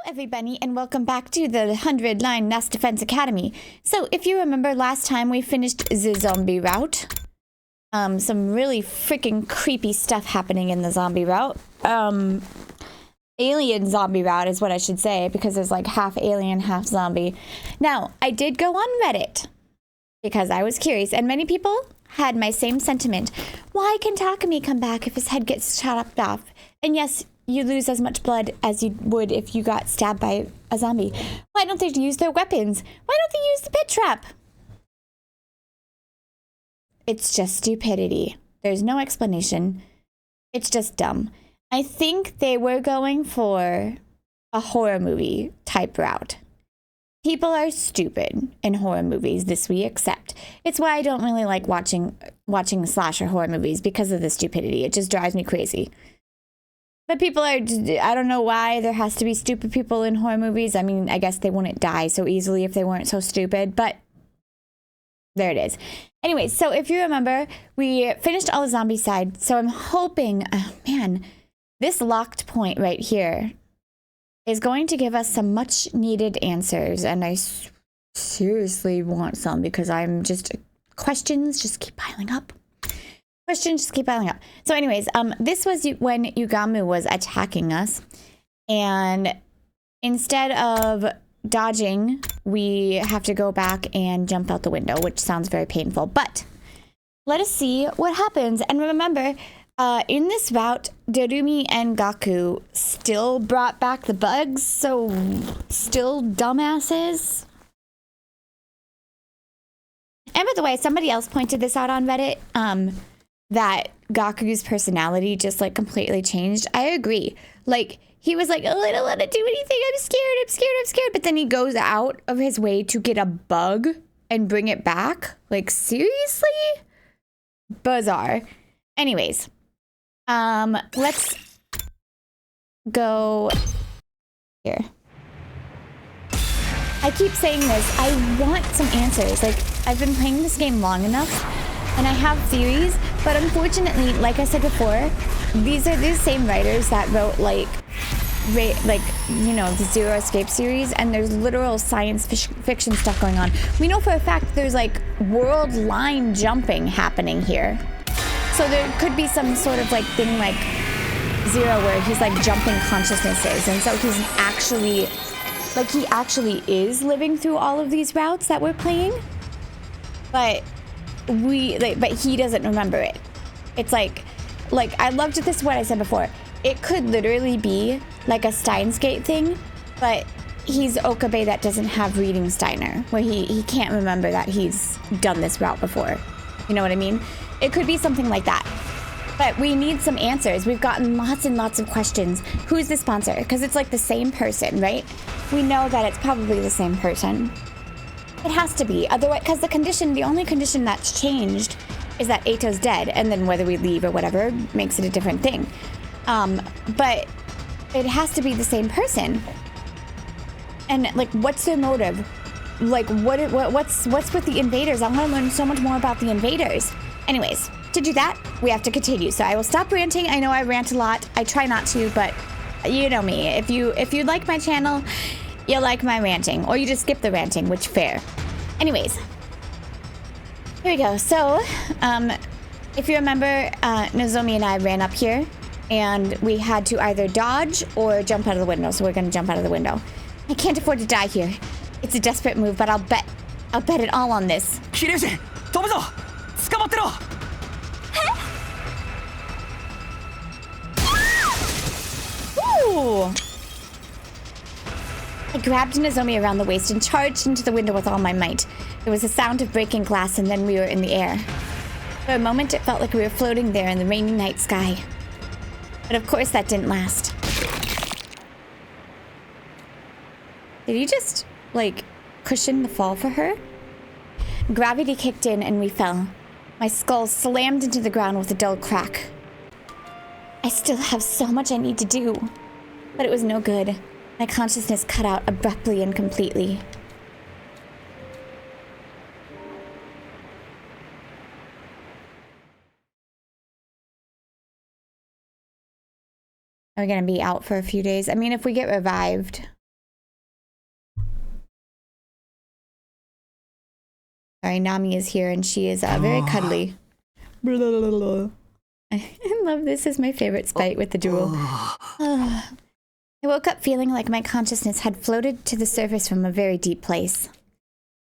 Everybody, and welcome back to the 100-line Nest Defense Academy. So, if you remember last time we finished the zombie route, some really freaking creepy stuff happening in the zombie route. Alien zombie route is what I should say, because there's like half alien, half zombie. Now, I did go on Reddit, because I was curious, and many people had my same sentiment. Why can Takumi come back if his head gets chopped off? And yes, you lose as much blood as you would if you got stabbed by a zombie. Why don't they use their weapons? Why don't they use the pit trap? It's just stupidity. There's no explanation. It's just dumb. I think they were going for a horror movie type route. People are stupid in horror movies, this we accept. It's why I don't really like watching slasher horror movies, because of the stupidity. It just drives me crazy. But people are, I don't know why there has to be stupid people in horror movies. I mean, I guess they wouldn't die so easily if they weren't so stupid, but there it is. Anyway, so if you remember, we finished all the zombie side, so I'm hoping, man, this locked point right here is going to give us some much needed answers, and I seriously want some, because questions just keep piling up. Questions just keep piling up. So anyways, this was when Yugamu was attacking us, and instead of dodging, we have to go back and jump out the window, which sounds very painful, but let us see what happens. And remember, in this route, Dorumi and Gaku still brought back the bugs, so still dumbasses. And by the way, somebody else pointed this out on Reddit, that Gaku's personality just like completely changed. I agree. Like, he was like, oh, I don't want to do anything. I'm scared. But then he goes out of his way to get a bug and bring it back. Like, seriously? Bizarre. Anyways, let's go here. I keep saying this. I want some answers. Like, I've been playing this game long enough, and I have theories, but unfortunately, like I said before, these are the same writers that wrote, you know, the Zero Escape series, and there's literal science fiction stuff going on. We know for a fact there's, like, world line jumping happening here. So there could be some sort of, like, thing like Zero where he's, like, jumping consciousnesses, and so he's actually, like, he actually is living through all of these routes that we're playing, but but he doesn't remember it. It's like I loved this, what I said before. It could literally be like a Steins Gate thing, but he's Okabe that doesn't have reading Steiner, where he can't remember that he's done this route before. You know what I mean? It could be something like that. But we need some answers. We've gotten lots and lots of questions. Who's the sponsor? Because it's like the same person, right? We know that it's probably the same person. It has to be. Otherwise, because the only condition that's changed is that Eito's dead, and then whether we leave or whatever makes it a different thing. But it has to be the same person. And like, what's their motive? Like, what's with the invaders? I want to learn so much more about the invaders. Anyways, to do that, we have to continue. So I will stop ranting. I know I rant a lot. I try not to, but you know me. If you like my channel, you like my ranting, or you just skip the ranting, which fair. Anyways, here we go. So, if you remember, Nozomi and I ran up here, and we had to either dodge or jump out of the window. So we're gonna jump out of the window. I can't afford to die here. It's a desperate move, but I'll bet it all on this. Ooh! I grabbed Nozomi around the waist and charged into the window with all my might. There was a sound of breaking glass, and then we were in the air. For a moment, it felt like we were floating there in the rainy night sky. But of course, that didn't last. Did he just, like, cushion the fall for her? Gravity kicked in, and we fell. My skull slammed into the ground with a dull crack. I still have so much I need to do, but it was no good. My consciousness cut out abruptly and completely. Are we gonna be out for a few days? I mean, if we get revived, Sorry, Nami is here and she is very cuddly. I love this. Is my favorite spite with the drool. I woke up feeling like my consciousness had floated to the surface from a very deep place.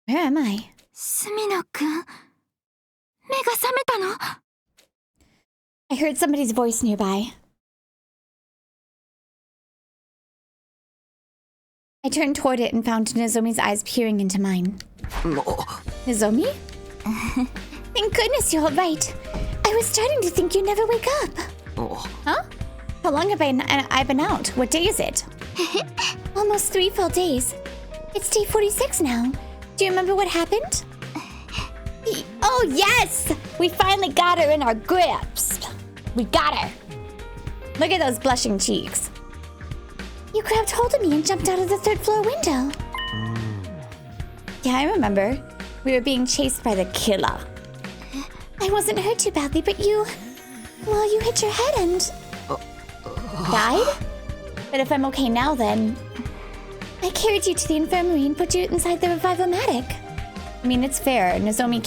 Where am I? Sumino-kun, 目が覚めたの? I heard somebody's voice nearby. I turned toward it and found Nozomi's eyes peering into mine. Nozomi? Thank goodness you're all right. I was starting to think you'd never wake up. Huh? How long have I been out? What day is it? Almost 3 full days. It's day 46 now. Do you remember what happened? Oh, yes! We finally got her in our grips. We got her. Look at those blushing cheeks. You grabbed hold of me and jumped out of the 3rd floor window. Yeah, I remember. We were being chased by the killer. I wasn't hurt too badly, but you hit your head and... died? But if I'm okay now, then... I carried you to the infirmary and put you inside the revival-matic. I mean, it's fair. Nozomi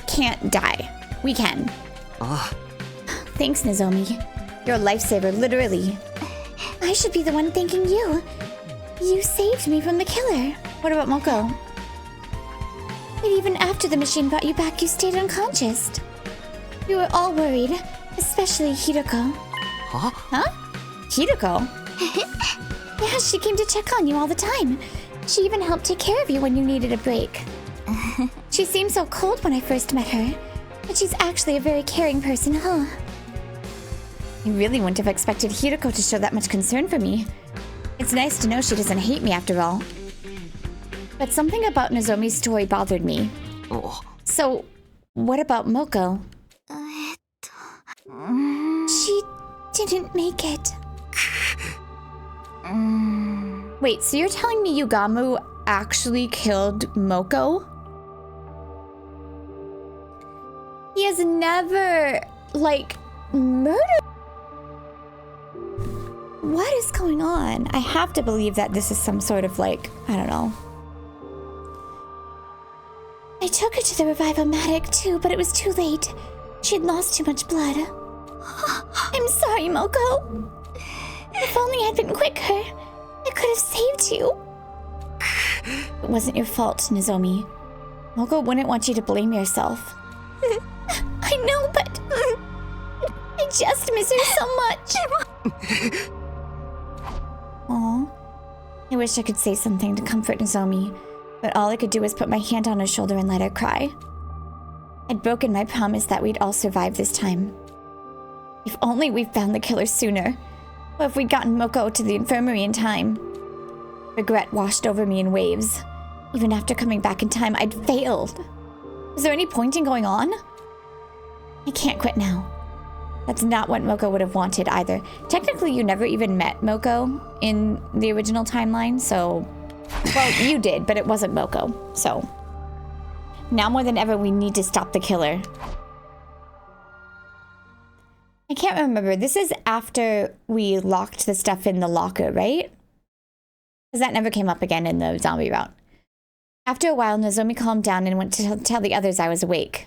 can't die. We can. Thanks, Nozomi. You're a lifesaver, literally. I should be the one thanking you. You saved me from the killer. What about Moko? But even after the machine brought you back, you stayed unconscious. We were all worried, especially Hiroko. Huh? Hiroko? Yeah, she came to check on you all the time. She even helped take care of you when you needed a break. She seemed so cold when I first met her, but she's actually a very caring person, huh? I really wouldn't have expected Hiroko to show that much concern for me. It's nice to know she doesn't hate me after all. But something about Nozomi's story bothered me. So, what about Moko? She didn't make it. Wait, so you're telling me Yugamu actually killed Moko? He has never, like, murdered... What is going on? I have to believe that this is some sort of, like, I don't know. I took her to the revival-matic too, but it was too late. She had lost too much blood. I'm sorry, Moko. If only I'd been quicker, I could have saved you. It wasn't your fault, Nozomi. Moko wouldn't want you to blame yourself. I know, but I just miss her so much. Aw. I wish I could say something to comfort Nozomi, but all I could do was put my hand on her shoulder and let her cry. I'd broken my promise that we'd all survive this time. If only we'd found the killer sooner, or if we'd gotten Moko to the infirmary in time. Regret washed over me in waves. Even after coming back in time, I'd failed. Is there any point in going on? I can't quit now. That's not what Moko would have wanted either. Technically, you never even met Moko in the original timeline, so... Well, you did, but it wasn't Moko, so... Now more than ever, we need to stop the killer. I can't remember. This is after we locked the stuff in the locker, right? Because that never came up again in the zombie route. After a while, Nozomi calmed down and went to tell the others I was awake.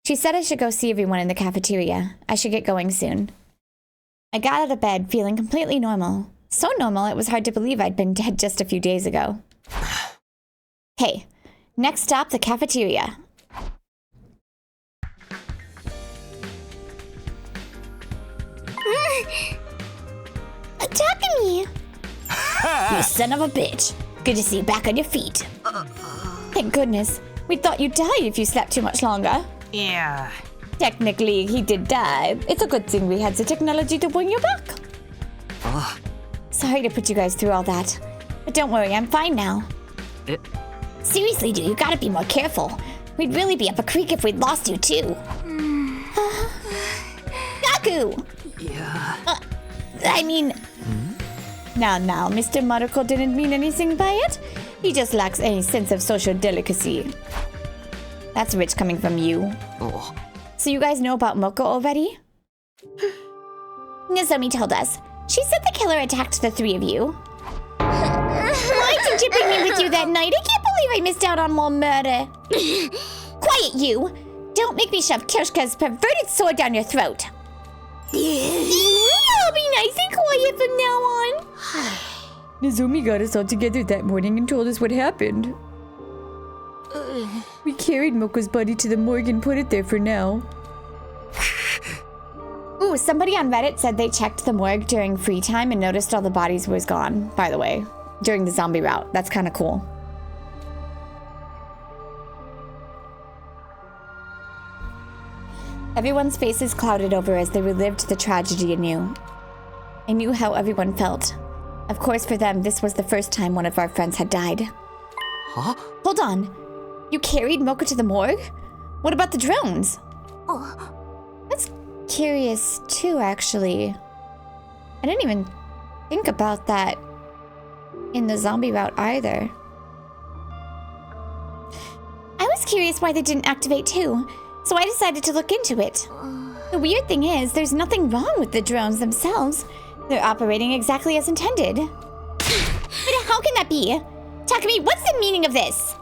She said I should go see everyone in the cafeteria. I should get going soon. I got out of bed feeling completely normal. So normal, it was hard to believe I'd been dead just a few days ago. Hey, next stop, the cafeteria. Attacking me! You son of a bitch. Good to see you back on your feet. Thank goodness. We thought you died if you slept too much longer. Yeah. Technically, he did die. It's a good thing we had the technology to bring you back. Sorry to put you guys through all that. But don't worry, I'm fine now. Seriously, dude, you gotta be more careful. We'd really be up a creek if we'd lost you, too. Gaku! Yeah. I mean... Now, Mr. Mariko didn't mean anything by it. He just lacks any sense of social delicacy. That's rich coming from you. So you guys know about Moko already? Nozomi told us. She said the killer attacked the 3 of you. Why didn't you bring me with you that night? I can't believe I missed out on more murder. Quiet, you! Don't make me shove Kirschka's perverted sword down your throat. I'll be nice and quiet from now on. Nozomi got us all together that morning and told us what happened. We carried Moko's body to the morgue and put it there for now. Ooh, somebody on Reddit said they checked the morgue during free time and noticed all the bodies was gone, by the way, during the zombie route. That's kind of cool. Everyone's faces clouded over as they relived the tragedy anew. I knew how everyone felt. Of course, for them, this was the first time one of our friends had died. Huh? Hold on. You carried Moko to the morgue? What about the drones? That's curious too, actually. I didn't even think about that in the zombie route either. I was curious why they didn't activate too, so I decided to look into it. The weird thing is, there's nothing wrong with the drones themselves. They're operating exactly as intended. But how can that be? Takumi, what's the meaning of this?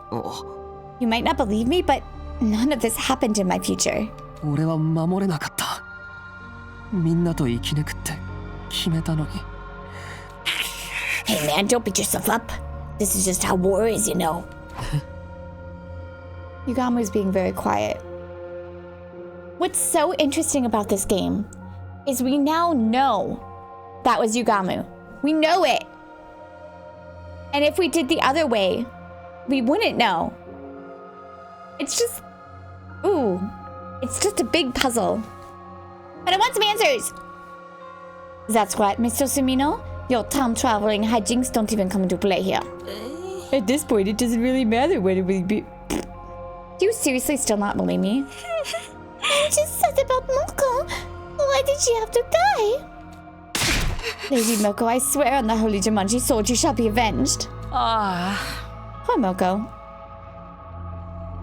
You might not believe me, but none of this happened in my future. 俺は守れなかった。みんなと生き抜くって決めたのに。Hey man, don't beat yourself up. This is just how war is, you know. Yugamu's being very quiet. What's so interesting about this game is we now know that was Yugamu. We know it. And if we did the other way, we wouldn't know. It's just... Ooh. It's just a big puzzle. But I want some answers! That's what, Mr. Sumino? Your time-traveling hijinks don't even come into play here. At this point, it doesn't really matter whether we be... Do you seriously still not believe me? I'm just sad about Moko. Why did she have to die? Lady Moko, I swear on the holy Jumanji sword you shall be avenged. Poor Moko.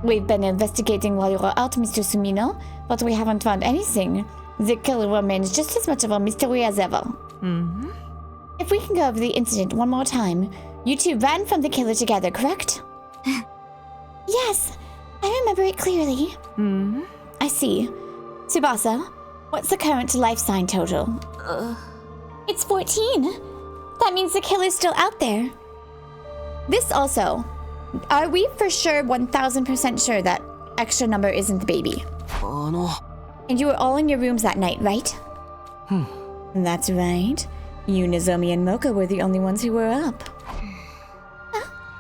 We've been investigating while you were out, Mr. Sumino, but we haven't found anything. The killer remains just as much of a mystery as ever. If we can go over the incident one more time, you two ran from the killer together, correct? Yes, I remember it clearly. I see. Tsubasa, what's the current life sign total? It's 14. That means the killer's still out there. This also. Are we for sure 1000% sure that extra number isn't the baby? And you were all in your rooms that night, right? That's right. You, Nozomi, and Moko were the only ones who were up.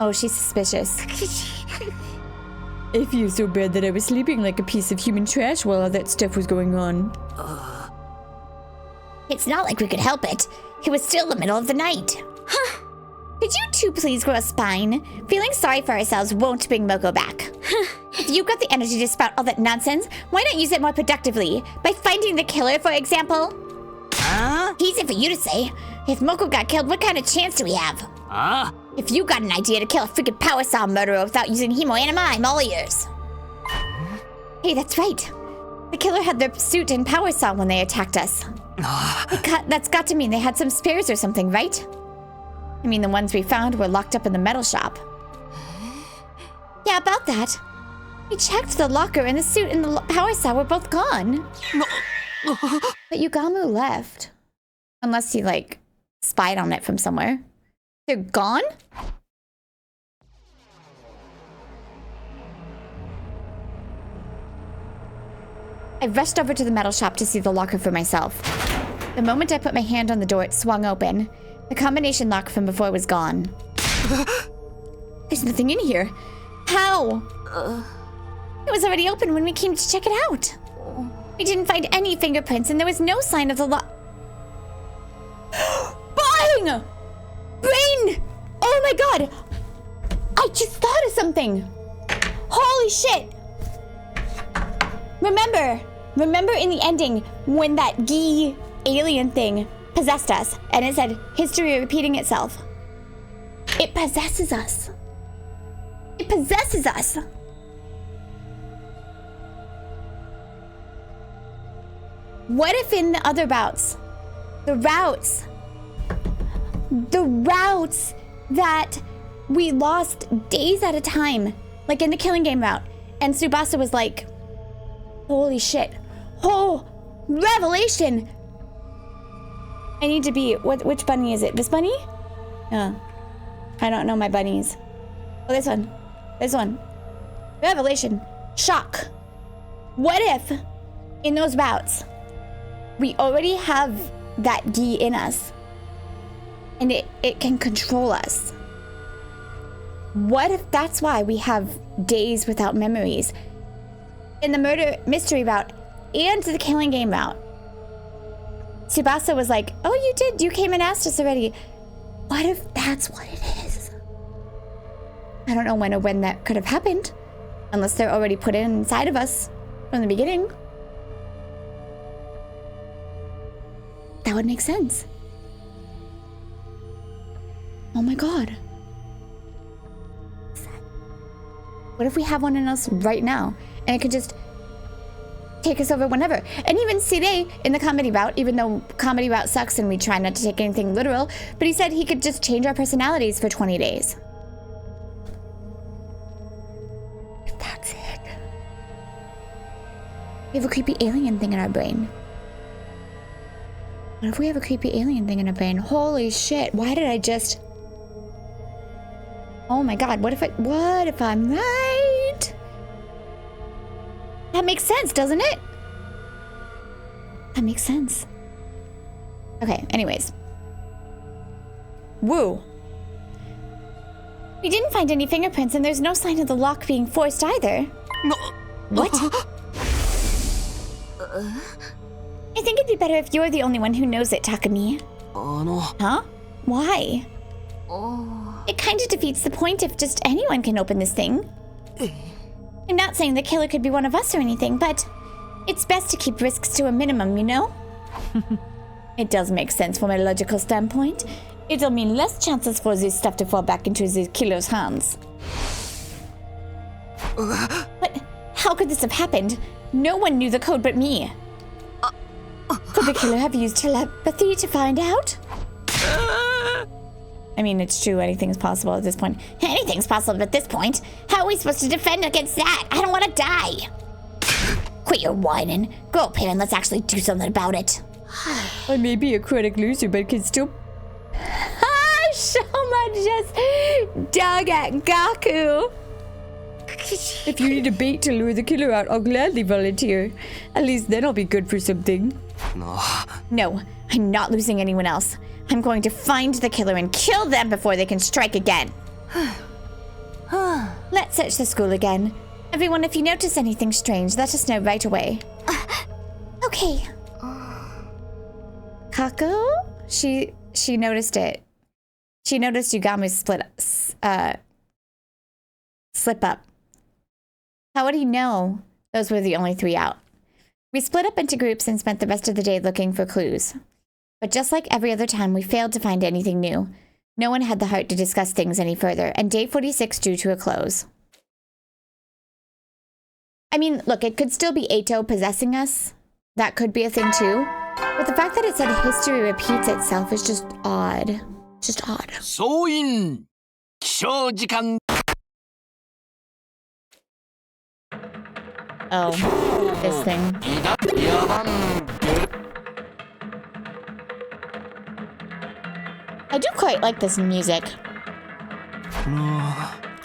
Oh, she's suspicious. I feel so bad that I was sleeping like a piece of human trash while all that stuff was going on. It's not like we could help it. It was still the middle of the night. Could you two please grow a spine? Feeling sorry for ourselves won't bring Moko back. If you've got the energy to spout all that nonsense, why not use it more productively? By finding the killer, for example? Easy for you to say. If Moko got killed, what kind of chance do we have? If you got an idea to kill a freaking power saw murderer without using hemo anima, I'm all ears. Hey, that's right. The killer had their suit and power saw when they attacked us. That's got to mean they had some spares or something, right? I mean, the ones we found were locked up in the metal shop. Yeah, about that. We checked the locker and the suit and the power saw were both gone. But Yugamu left. Unless he, like, spied on it from somewhere. They're gone? I rushed over to the metal shop to see the locker for myself. The moment I put my hand on the door, it swung open. The combination lock from before was gone. There's nothing in here. How? It was already open when we came to check it out. We didn't find any fingerprints and there was no sign of the lock. Bang! Brain! Oh my god! I just thought of something. Holy shit! Remember in the ending when that Gi alien thing possessed us and it said history repeating itself? It possesses us. It possesses us. What if in the other routes, the routes that we lost days at a time, like in the killing game route. And Tsubasa was like, holy shit. Oh, revelation. I need to be, which bunny is it? This bunny? I don't know my bunnies. Oh, this one. This one. Revelation. Shock. What if, in those bouts, we already have that gi in us, and it can control us? What if that's why we have days without memories? In the murder mystery route and the killing game route, Tsubasa was like, oh, you came and asked us already. What if that's what it is? I don't know when that could have happened, unless they're already put inside of us from the beginning. That would make sense. Oh my god. What if we have one in us right now, and it could just take us over whenever? And even Sire in the comedy route, even though comedy route sucks and we try not to take anything literal, but he said he could just change our personalities for 20 days. If that's it. We have a creepy alien thing in our brain. What if we have a creepy alien thing in our brain? Holy shit, why did I just... Oh my god, what if I'm right? That makes sense, doesn't it? That makes sense. Okay, anyways. Woo. We didn't find any fingerprints, and there's no sign of the lock being forced either. What? I think it'd be better if you're the only one who knows it, Takumi. Huh? Why? It kind of defeats the point if just anyone can open this thing. I'm not saying the killer could be one of us or anything, but it's best to keep risks to a minimum, you know? It does make sense from a logical standpoint. It'll mean less chances for this stuff to fall back into the killer's hands. But how could this have happened? No one knew the code but me. Could the killer have used telepathy to find out? I mean, it's true. Anything's possible at this point. Anything's possible at this point. How are we supposed to defend against that? I don't want to die. Quit your whining. Go up here and let's actually do something about it. I may be a chronic loser, but can still... Shoma just dug at Gaku. If you need a bait to lure the killer out, I'll gladly volunteer. At least then I'll be good for something. No, I'm not losing anyone else. I'm going to find the killer and kill them before they can strike again. Let's search the school again. Everyone, if you notice anything strange, let us know right away. Okay. Kako? She noticed it. She noticed Yugamu's slip up. How would he know those were the only 3 out? We split up into groups and spent the rest of the day looking for clues. But just like every other time, we failed to find anything new. No one had the heart to discuss things any further, and day 46 drew to a close. I mean, look, it could still be Eito possessing us. That could be a thing too. But the fact that it said history repeats itself is just odd. Just odd. Oh, this thing. I do quite like this music.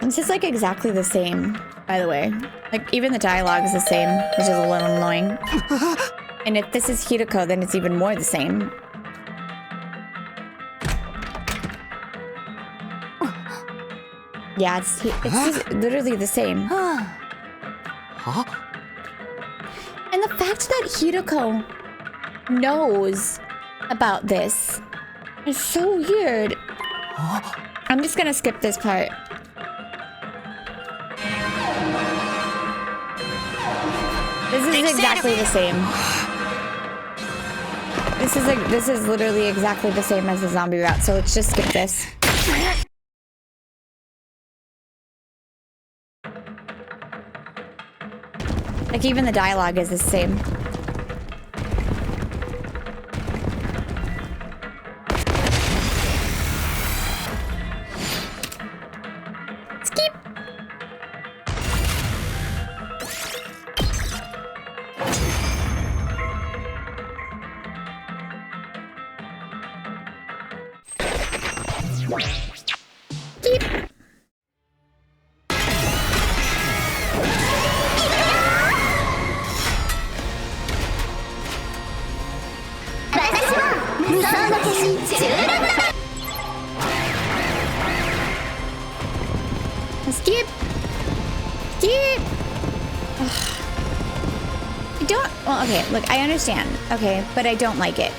This is like exactly the same, by the way. Like even the dialogue is the same, which is a little annoying. And if this is Hiroko, then it's even more the same. Yeah, it's just literally the same. And the fact that Hiroko knows about this is so weird. I'm just gonna skip this part. This is exactly the same. This is literally exactly the same as the zombie route, so let's just skip this. Like even the dialogue is the same. Keep. Skip. Skip. I don't. Well, okay. Look, I understand. Okay, but I don't like it.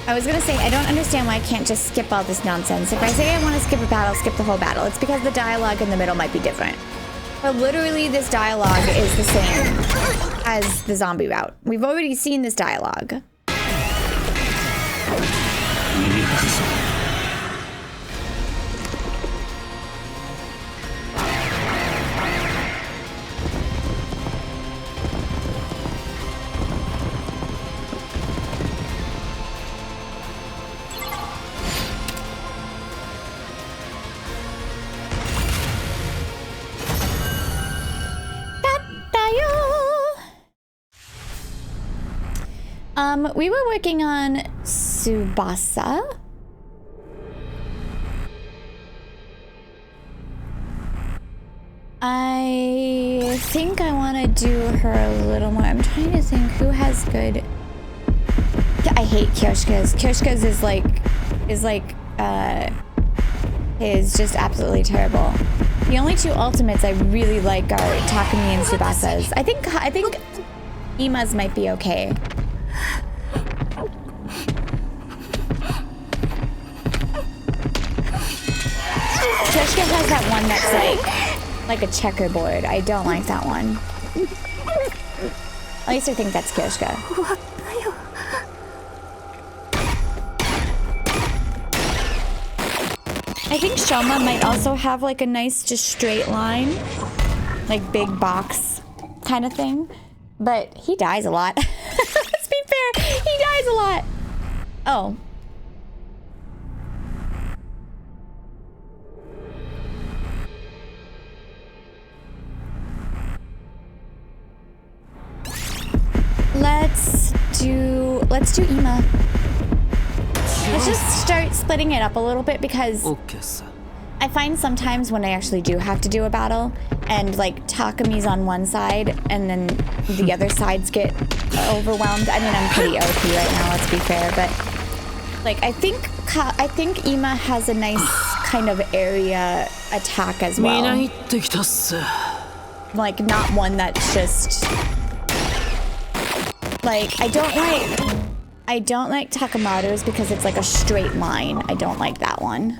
I was gonna say I don't understand why I can't just skip all this nonsense. If I say I want to skip a battle, skip the whole battle. It's because the dialogue in the middle might be different. But literally, this dialogue is the same as the zombie route. We've already seen this dialogue. We were working on Tsubasa. I think I want to do her a little more. I'm trying to think who has good. I hate Kyoshka's. Kyoshka's is just absolutely terrible. The only two ultimates I really like are Takumi and Tsubasa's. I think Ima's might be okay. Kyoshka has that one that's like a checkerboard. I don't like that one. At least I think that's Kyoshka. I think Shoma might also have like a nice just straight line, like big box kind of thing, but he dies a lot. Let's be fair, he dies a lot. Oh. Let's do Ima. Let's just start splitting it up a little bit because I find sometimes when I actually do have to do a battle and like Takumi's on one side and then the other sides get overwhelmed. I mean, I'm pretty OP right now, let's be fair, but like I think Ima has a nice kind of area attack as well. Like not one that's just like I don't like Takamato's because it's like a straight line. I don't like that one.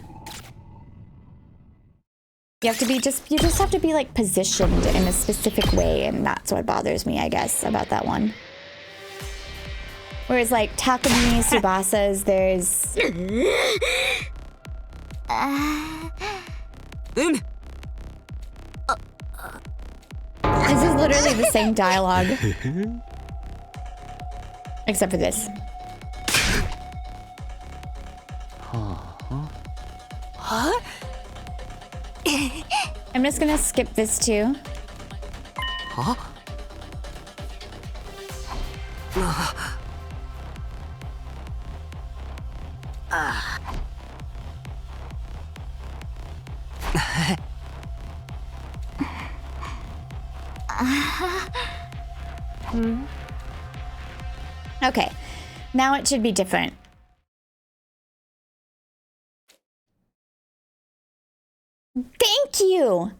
You just have to be like positioned in a specific way, and that's what bothers me, I guess, about that one. Whereas like Takumi, Tsubasa's, there's this is literally the same dialogue. Except for this. Huh? I'm just gonna skip this too. Huh? Okay, now it should be different. Thank you!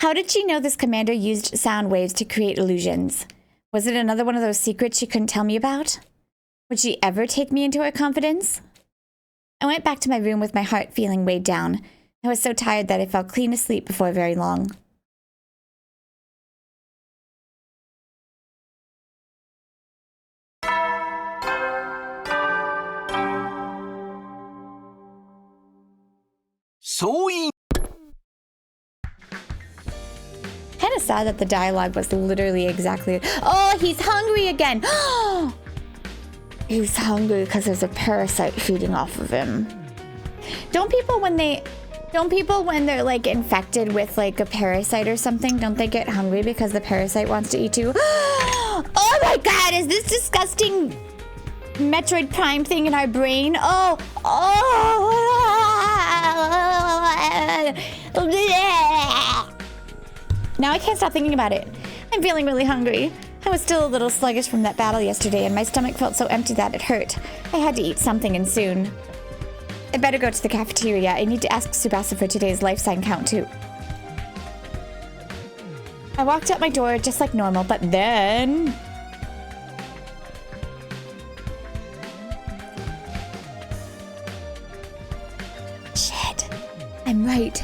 How did she know this commander used sound waves to create illusions? Was it another one of those secrets she couldn't tell me about? Would she ever take me into her confidence? I went back to my room with my heart feeling weighed down. I was so tired that I fell clean asleep before very long. Kind of sad that the dialogue was literally exactly. Oh, he's hungry again. He's hungry because there's a parasite feeding off of him. Don't people when they're like infected with like a parasite or something, don't they get hungry because the parasite wants to eat too? Oh my god, is this disgusting Metroid Prime thing in our brain? Now I can't stop thinking about it. I'm feeling really hungry. I was still a little sluggish from that battle yesterday, and my stomach felt so empty that it hurt. I had to eat something, and soon. I better go to the cafeteria. I need to ask Tsubasa for today's life sign count, too. I walked out my door just like normal, but then... Shit. I'm right.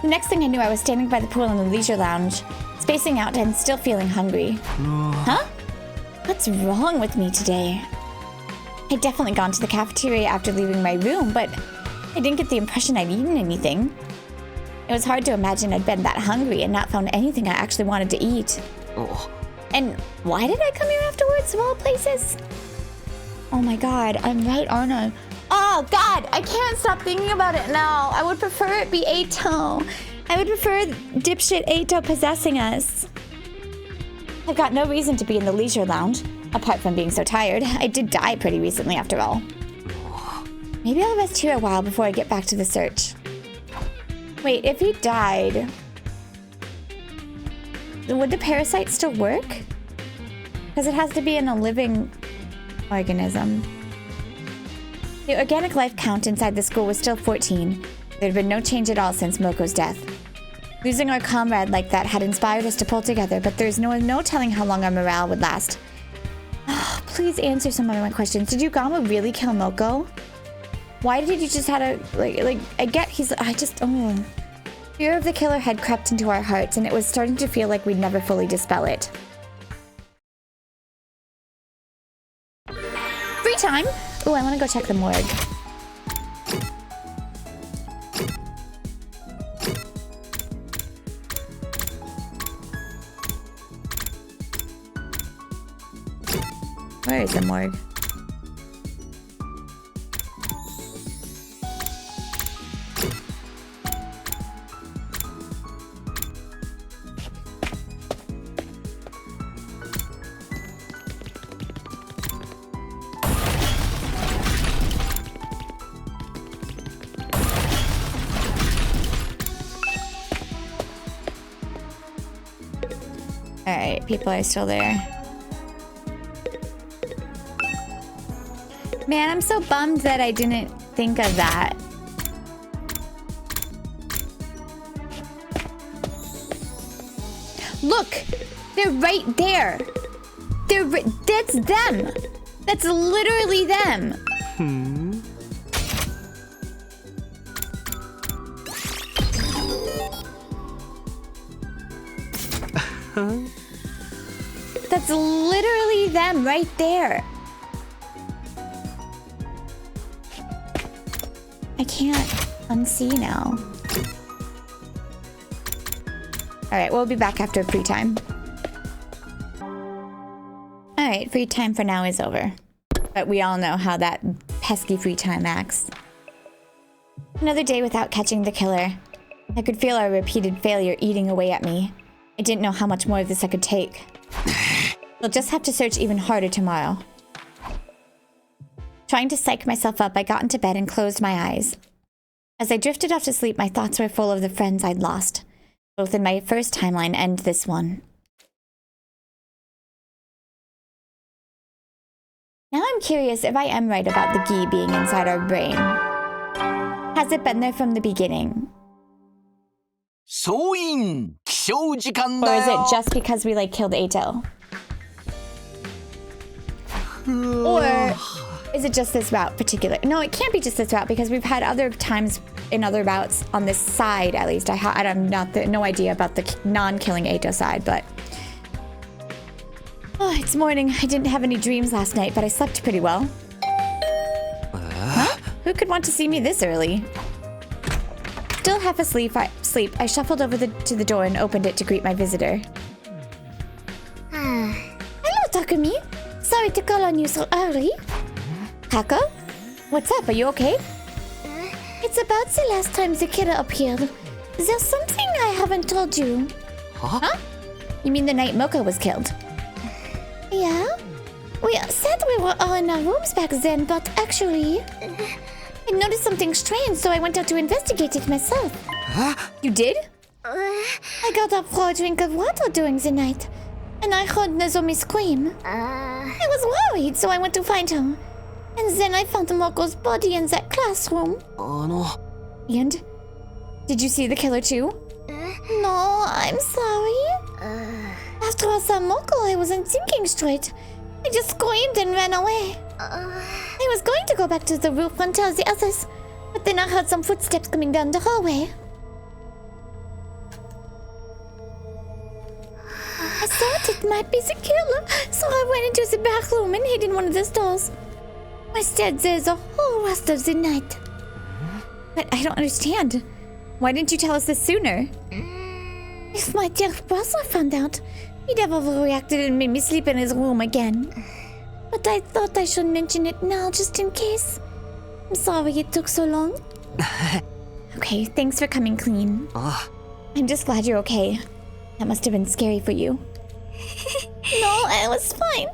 The next thing I knew, I was standing by the pool in the leisure lounge, spacing out and still feeling hungry. Huh? What's wrong with me today? I'd definitely gone to the cafeteria after leaving my room, but I didn't get the impression I'd eaten anything. It was hard to imagine I'd been that hungry and not found anything I actually wanted to eat. Oh. And why did I come here afterwards, of all places? Oh my god, I'm right, aren't I? Oh god, I can't stop thinking about it now. I would prefer it be Eito. I would prefer dipshit Eito possessing us. I've got no reason to be in the leisure lounge, apart from being so tired. I did die pretty recently after all. Maybe I'll rest here a while before I get back to the search. Wait, if he died, would the parasite still work? Because it has to be in a living organism. The organic life count inside the school was still 14. There had been no change at all since Moko's death. Losing our comrade like that had inspired us to pull together, but there's no telling how long our morale would last. Oh, please answer some of my questions. Did Yugama really kill Moko? Why did you just have to, Fear of the killer had crept into our hearts, and it was starting to feel like we'd never fully dispel it. Free time! Ooh, I want to go check the morgue. Where is the morgue? Alright, people are still there. Man, I'm so bummed that I didn't think of that. Look! They're right there! That's them! That's literally them! That's literally them right there. I can't unsee now. Alright, we'll be back after free time. Alright, free time for now is over. But we all know how that pesky free time acts. Another day without catching the killer. I could feel our repeated failure eating away at me. I didn't know how much more of this I could take. We'll just have to search even harder tomorrow. Trying to psych myself up, I got into bed and closed my eyes. As I drifted off to sleep, my thoughts were full of the friends I'd lost, both in my first timeline and this one. Now I'm curious if I am right about the gi being inside our brain. Has it been there from the beginning? Or is it just because we killed Eito? Or is it just this route particular? No, it can't be just this route because we've had other times in other routes on this side, at least. I'm no idea about the non-killing Eito side, but... Oh, it's morning. I didn't have any dreams last night, but I slept pretty well. Huh? Who could want to see me this early? Still half asleep, I shuffled over to the door and opened it to greet my visitor. Hello, Takumi. Sorry to call on you so early. Hako? What's up? Are you okay? It's about the last time the killer appeared. There's something I haven't told you. Huh? You mean the night Moko was killed? Yeah? We said we were all in our rooms back then, but actually... I noticed something strange, so I went out to investigate it myself. Huh? You did? I got up for a drink of water during the night, and I heard Nozomi scream. I was worried, so I went to find her. And then I found Moko's body in that classroom. あの And? Did you see the killer too? No, I'm sorry. After I saw Moko, I wasn't thinking straight. I just screamed and ran away. I was going to go back to the roof and tell the others, but then I heard some footsteps coming down the hallway. I thought it might be the killer, so I went into the back room and hid in one of the stalls. I stayed there the whole rest of the night. But I don't understand. Why didn't you tell us this sooner? If my dear brother found out, he'd have overreacted and made me sleep in his room again. But I thought I should mention it now just in case. I'm sorry it took so long. Okay, thanks for coming clean. あ I'm just glad you're okay. That must have been scary for you. No, I was fine.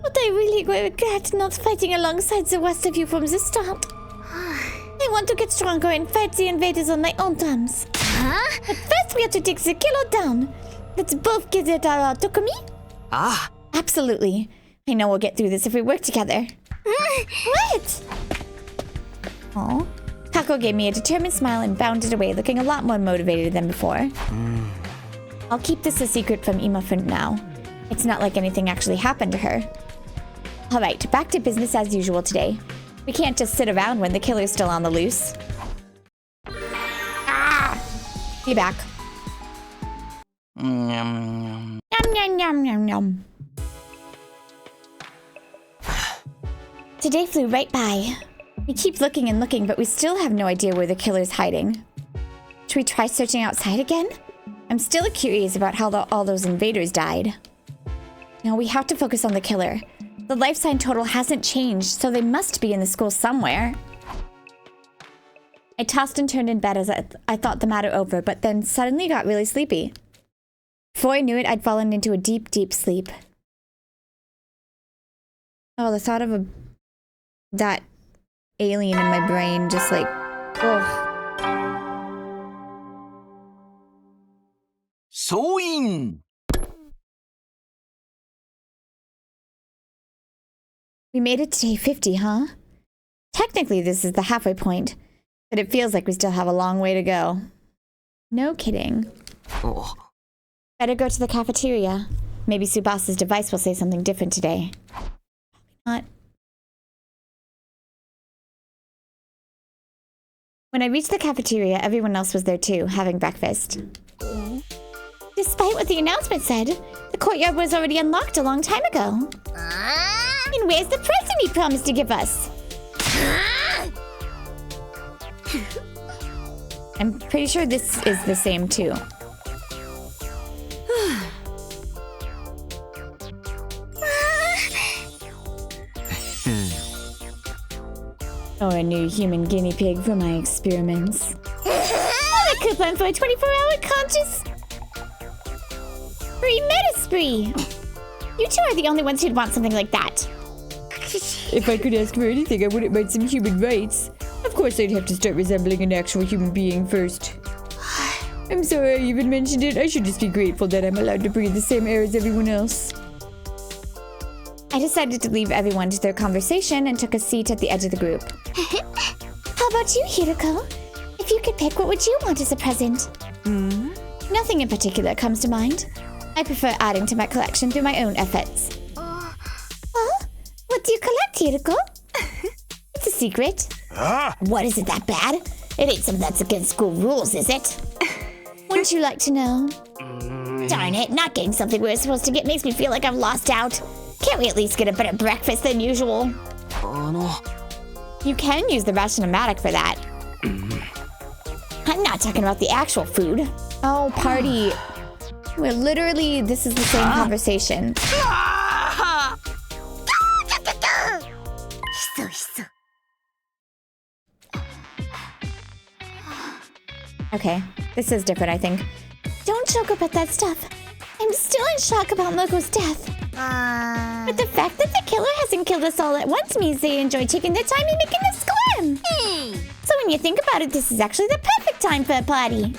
But I really regret not fighting alongside the rest of you from the start. I want to get stronger and fight the invaders on my own terms. But first we have to take the killer down. Let's both give it our Tokumi? あ Absolutely. I know we'll get through this if we work together. What? Oh. Kako gave me a determined smile and bounded away, looking a lot more motivated than before. I'll keep this a secret from Ima for now. It's not like anything actually happened to her. Alright, back to business as usual today. We can't just sit around when the killer's still on the loose. Ah! Be back. Yum, yum, yum, yum, yum. Today flew right by. We keep looking and looking, but we still have no idea where the killer's hiding. Should we try searching outside again? I'm still curious about how all those invaders died. No, we have to focus on the killer. The life sign total hasn't changed, so they must be in the school somewhere. I tossed and turned in bed as I thought the matter over, but then suddenly got really sleepy. Before I knew it, I'd fallen into a deep, deep sleep. Oh, the thought of that alien in my brain just like, ugh. 総員 We made it to day 50, huh? Technically, this is the halfway point, but it feels like we still have a long way to go. No kidding. お Better go to the cafeteria. Maybe Tsubasa's device will say something different today. Not. When I reached the cafeteria, everyone else was there too, having breakfast. Despite what the announcement said, the courtyard was already unlocked a long time ago. And where's the present he promised to give us? I'm pretty sure this is the same too. Or a new human guinea pig for my experiments. What a coupon for a 24-hour conscious free meta spree! You two are the only ones who'd want something like that. If I could ask for anything, I wouldn't mind some human rights. Of course, I'd have to start resembling an actual human being first. I'm sorry I even mentioned it. I should just be grateful that I'm allowed to breathe the same air as everyone else. I decided to leave everyone to their conversation and took a seat at the edge of the group. How about you, Hiroko? If you could pick, what would you want as a present? Nothing in particular comes to mind. I prefer adding to my collection through my own efforts. What do you collect, Hiroko? It's a secret. What, is it that bad? It ain't something that's against school rules, is it? Wouldn't you like to know? Darn it, not getting something we were supposed to get makes me feel like I've lost out. Can't we at least get a better breakfast than usual? あの You can use the Rationomatic for that. I'm not talking about the actual food. Oh, party. We're literally, this is the same conversation. Okay, this is different, I think. Don't joke about that stuff. I'm still in shock about Moko's death. But the fact that the killer hasn't killed us all at once means they enjoy taking their time and making us squirm. So when you think about it, this is actually the perfect time for a party.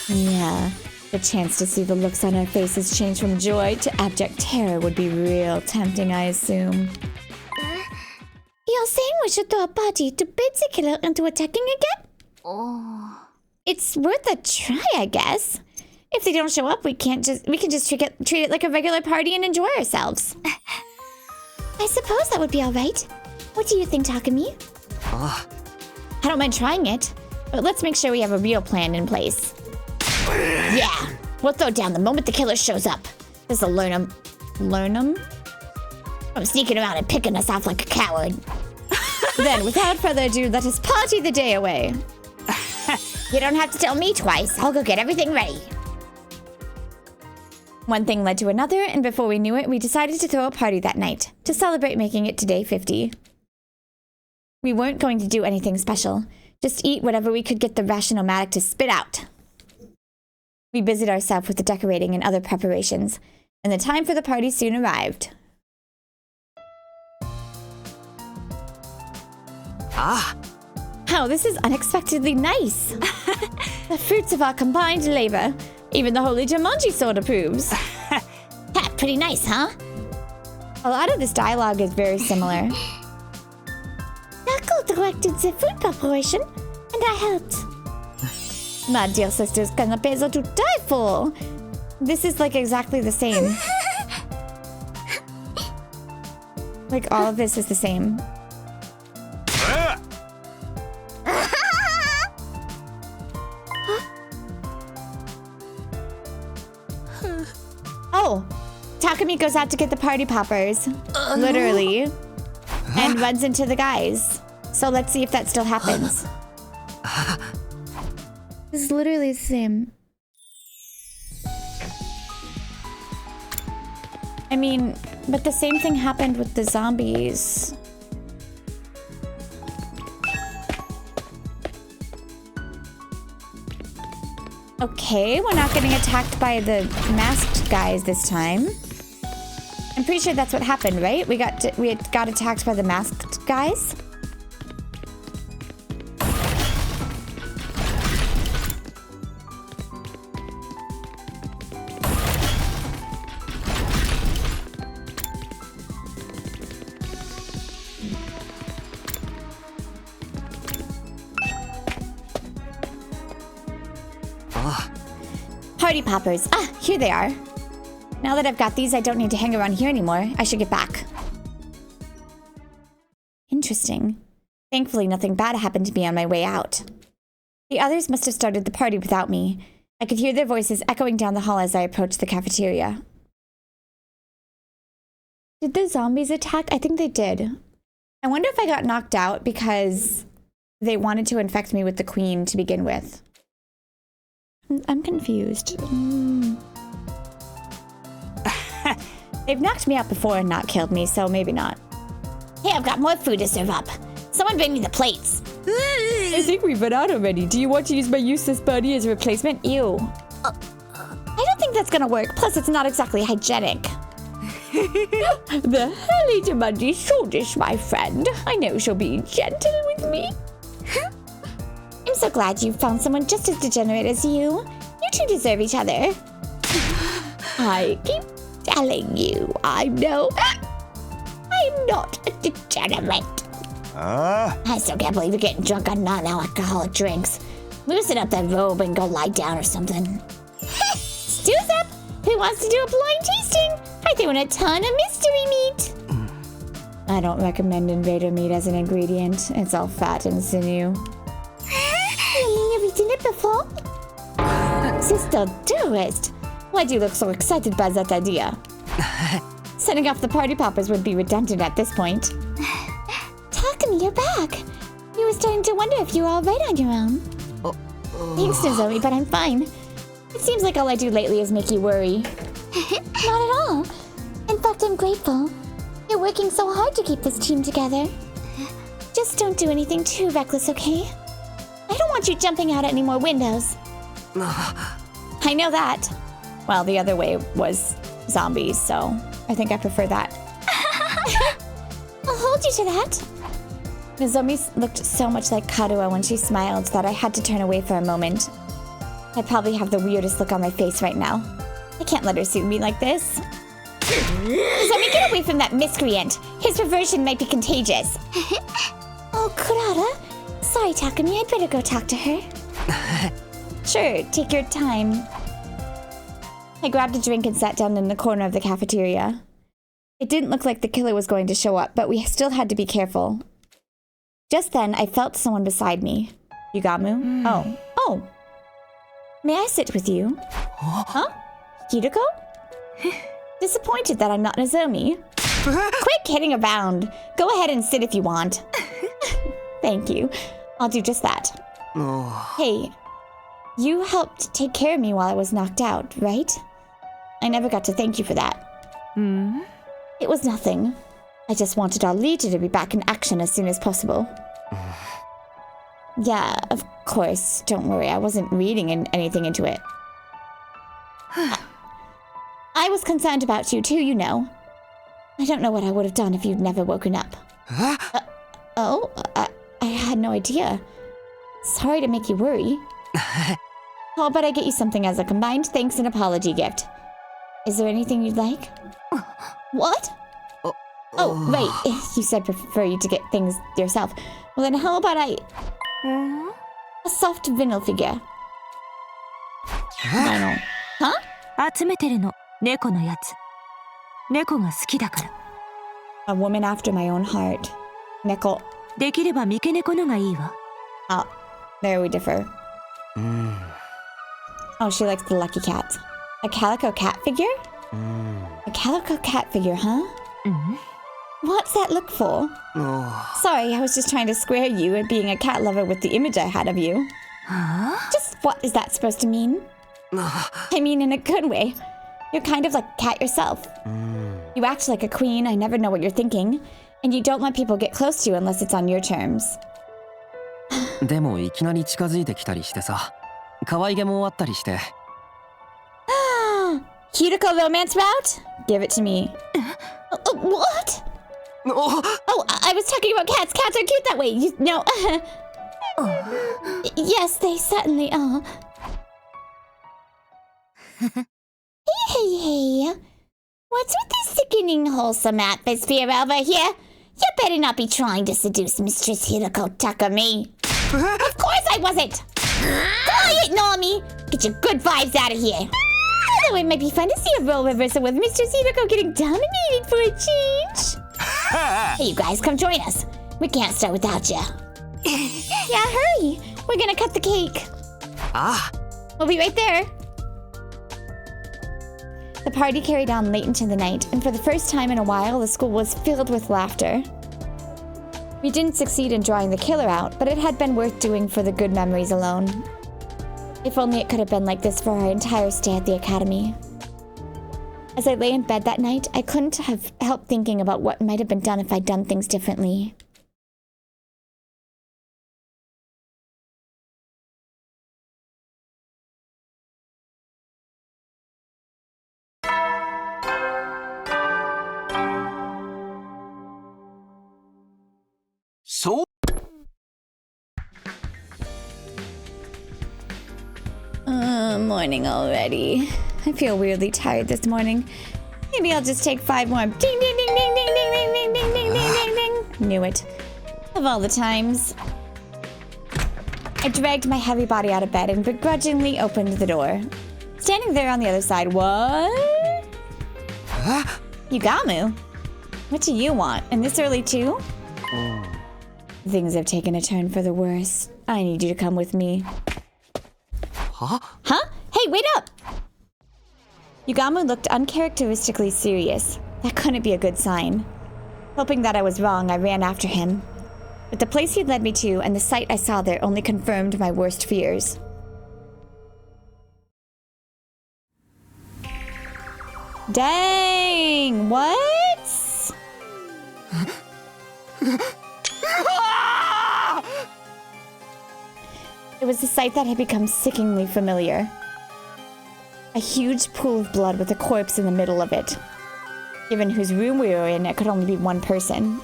Yeah, the chance to see the looks on our faces change from joy to abject terror would be real tempting, I assume. You're saying we should throw a party to bait the killer into attacking again? Oh. It's worth a try, I guess. If they don't show up, we can just treat it like a regular party and enjoy ourselves. I suppose that would be alright. What do you think, Takumi? I don't mind trying it, but let's make sure we have a real plan in place. Yeah, we'll throw it down the moment the killer shows up. This'll learn him from sneaking around and picking us off like a coward. Then, without further ado, let us party the day away. You don't have to tell me twice. I'll go get everything ready. One thing led to another, and before we knew it, we decided to throw a party that night to celebrate making it to day 50. We weren't going to do anything special, just eat whatever we could get the rational-matic to spit out. We busied ourselves with the decorating and other preparations, and the time for the party soon arrived. Oh, this is unexpectedly nice. The fruits of our combined labor. Even the holy Jumanji sword approves. Pretty nice, huh? A lot of this dialogue is very similar. Knuckle directed the food preparation, and I helped. My dear sister's canapes are to die for. This is like exactly the same. Like all of this is the same. Oh, Takumi goes out to get the party poppers, literally, and runs into the guys. So let's see if that still happens. This is literally the same. I mean, but the same thing happened with the zombies. Okay, we're not getting attacked by the masked guys this time. I'm pretty sure that's what happened, right? We got attacked by the masked guys. Party poppers. Ah, here they are. Now that I've got these, I don't need to hang around here anymore. I should get back. Interesting. Thankfully, nothing bad happened to me on my way out. The others must have started the party without me. I could hear their voices echoing down the hall as I approached the cafeteria. Did the zombies attack? I think they did. I wonder if I got knocked out because they wanted to infect me with the queen to begin with. I'm confused. They've knocked me out before and not killed me, so maybe not. Hey, I've got more food to serve up. Someone bring me the plates. I think we've run out already. Do you want to use my useless body as a replacement? Ew. I don't think that's gonna work. Plus, it's not exactly hygienic. The holy Jumanji so dish, my friend. I know she'll be gentle with me. I'm so glad you found someone just as degenerate as you. You two deserve each other. I keep telling you, I'm not a degenerate. I still can't believe you're getting drunk on non-alcoholic drinks. Loosen up that robe and go lie down or something. Stew's up! Who wants to do a blind tasting? I threw in a ton of mystery meat. I don't recommend invader meat as an ingredient. It's all fat and sinew. Have you seen it before? Sister dearest, why do you look so excited by that idea? Setting off the party poppers would be redundant at this point. Takumi, you're back. You were starting to wonder if you were all right on your own. Thanks, Nozomi, but I'm fine. It seems like all I do lately is make you worry. Not at all. In fact, I'm grateful. You're working so hard to keep this team together. Just don't do anything too reckless, okay? I don't want you jumping out any more windows. I know that. Well, the other way was zombies, so I think I prefer that. I'll hold you to that. Nozomi looked so much like Karuo when she smiled that I had to turn away for a moment. I probably have the weirdest look on my face right now. I can't let her see me like this. Zemi, get away from that miscreant. His perversion might be contagious. Oh, Kurata. Sorry, Takumi. I'd better go talk to her. Sure, take your time. I grabbed a drink and sat down in the corner of the cafeteria. It didn't look like the killer was going to show up, but we still had to be careful. Just then, I felt someone beside me. Yugamu? Oh. May I sit with you? Huh? Hiroko? Disappointed that I'm not Nozomi. Quit kidding around. Go ahead and sit if you want. Thank you. I'll do just that. Hey, you helped take care of me while I was knocked out, right? I never got to thank you for that. It was nothing. I just wanted our leader to be back in action as soon as possible. Yeah, of course. Don't worry, I wasn't reading anything into it. I was concerned about you too, you know. I don't know what I would have done if you'd never woken up. I had no idea. Sorry to make you worry. How about I get you something as a combined thanks and apology gift? Is there anything you'd like? What? Oh, right. You said prefer you to get things yourself. Well, then how about a soft vinyl figure? Vinyl. Huh? 集めてるの、猫のやつ。猫が好きだから。A woman after my own heart. Neko. できれば三毛猫のがいいわ。Ah, there we differ. Oh, she likes the lucky cat. A calico cat figure? A calico cat figure, huh? What's that look for? Sorry, I was just trying to square you at being a cat lover with the image I had of you. Just what is that supposed to mean? I mean in a good way. You're kind of like a cat yourself. You act like a queen, I never know what you're thinking. And you don't let people get close to you unless it's on your terms. でもいきなり近づいてきたりしてさ、可愛げもあったりして。Hiroko romance route? Give it to me. What? Oh, I was talking about cats. Cats are cute that way. You know. Yes, they certainly are. Hey. What's with this sickening, wholesome atmosphere over here? You better not be trying to seduce Mistress Hiroko Takumi. Of course I wasn't. Quiet, Nami. Get your good vibes out of here. Although it might be fun to see a role reversal with Mistress Hiroko getting dominated for a change. Hey, you guys, come join us. We can't start without you. Yeah, hurry. We're gonna cut the cake. We'll be right there. The party carried on late into the night, and for the first time in a while, the school was filled with laughter. We didn't succeed in drawing the killer out, but it had been worth doing for the good memories alone. If only it could have been like this for our entire stay at the academy. As I lay in bed that night, I couldn't have helped thinking about what might have been done if I'd done things differently. So? Morning already. I feel weirdly tired this morning. Maybe I'll just take 5 more. Ding, ding, ding, ding, ding, ding, ding, ding, ding, ding, ding, ding, ding. Knew it. Of all the times. I dragged my heavy body out of bed and begrudgingly opened the door. Standing there on the other side, what? Yugamu? What do you want? And this early too? Things have taken a turn for the worse. I need you to come with me. Huh? Hey, wait up! Yugamu looked uncharacteristically serious. That couldn't be a good sign. Hoping that I was wrong, I ran after him. But the place he'd led me to and the sight I saw there only confirmed my worst fears. Dang! What? It was a sight that had become sickeningly familiar. A huge pool of blood with a corpse in the middle of it. Given whose room we were in, it could only be one person.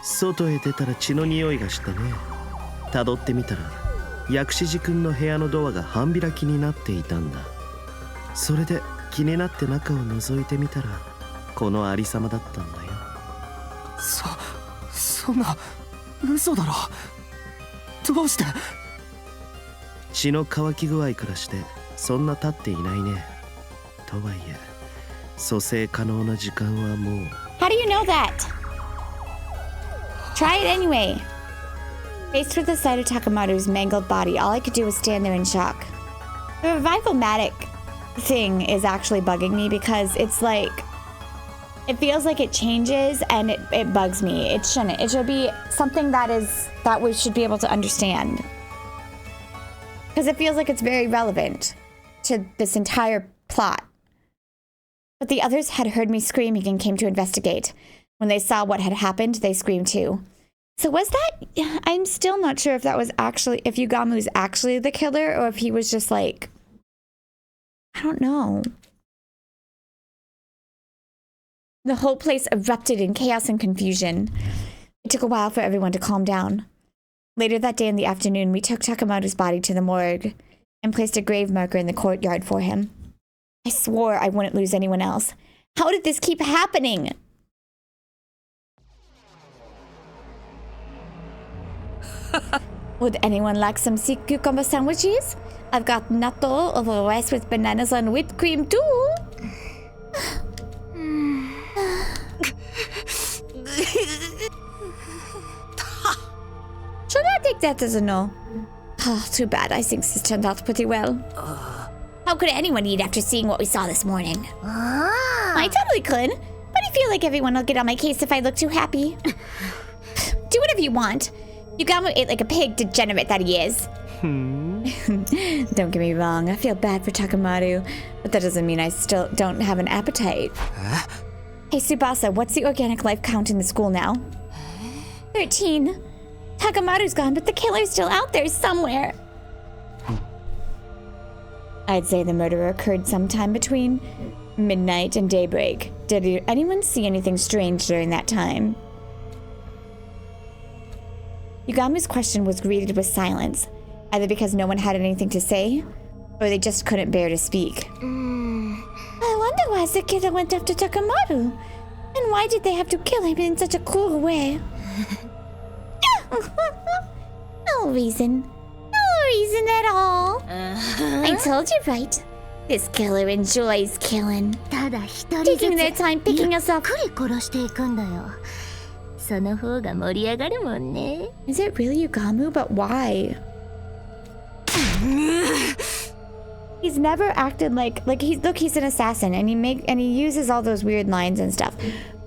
外へ出たら血の匂いがしてね。辿ってみたら薬師寺くんの部屋のドアが半開きになっていたんだ。それで気になって中を覗いてみたらこのありさまだったんだよ。そんな嘘だろ。どうして？血の乾き具合からしてそんな経っていないね。とはいえ蘇生可能な時間はもう。 How do you know that? Try it anyway. Faced with the sight of Takamaru's mangled body, all I could do was stand there in shock. The revival-matic thing is actually bugging me because it's like, it feels like it changes and it bugs me. It shouldn't. It should be something that we should be able to understand. Because it feels like it's very relevant to this entire plot. But the others had heard me screaming and came to investigate. When they saw what had happened, they screamed too. So was that... I'm still not sure if that was actually... if Yugamu's actually the killer or if he was just like... I don't know. The whole place erupted in chaos and confusion. It took a while for everyone to calm down. Later that day in the afternoon, we took Takamaru's body to the morgue and placed a grave marker in the courtyard for him. I swore I wouldn't lose anyone else. How did this keep happening? Would anyone like some sea cucumber sandwiches? I've got natto over rice with bananas and whipped cream too. Should I take that as a no? Oh, too bad. I think this turned out pretty well. How could anyone eat after seeing what we saw this morning? I totally could, but I feel like everyone will get on my case if I look too happy. Do whatever you want. Yugamu ate like a pig, degenerate that he is. Don't get me wrong, I feel bad for Takamaru, but that doesn't mean I still don't have an appetite. Hey Tsubasa, what's the organic life count in the school now? 13. Takamaru's gone, but the killer's still out there somewhere. I'd say the murder occurred sometime between midnight and daybreak. Did anyone see anything strange during that time? Yugamu's question was greeted with silence, either because no one had anything to say, or they just couldn't bear to speak. I wonder why the killer went after Takamaru, and why did they have to kill him in such a cruel way? No reason. No reason at all. I told you right. This killer enjoys killing. Taking their time picking us up. Is it really Yugamu? But why? He's never acted like he's an assassin and he uses all those weird lines and stuff.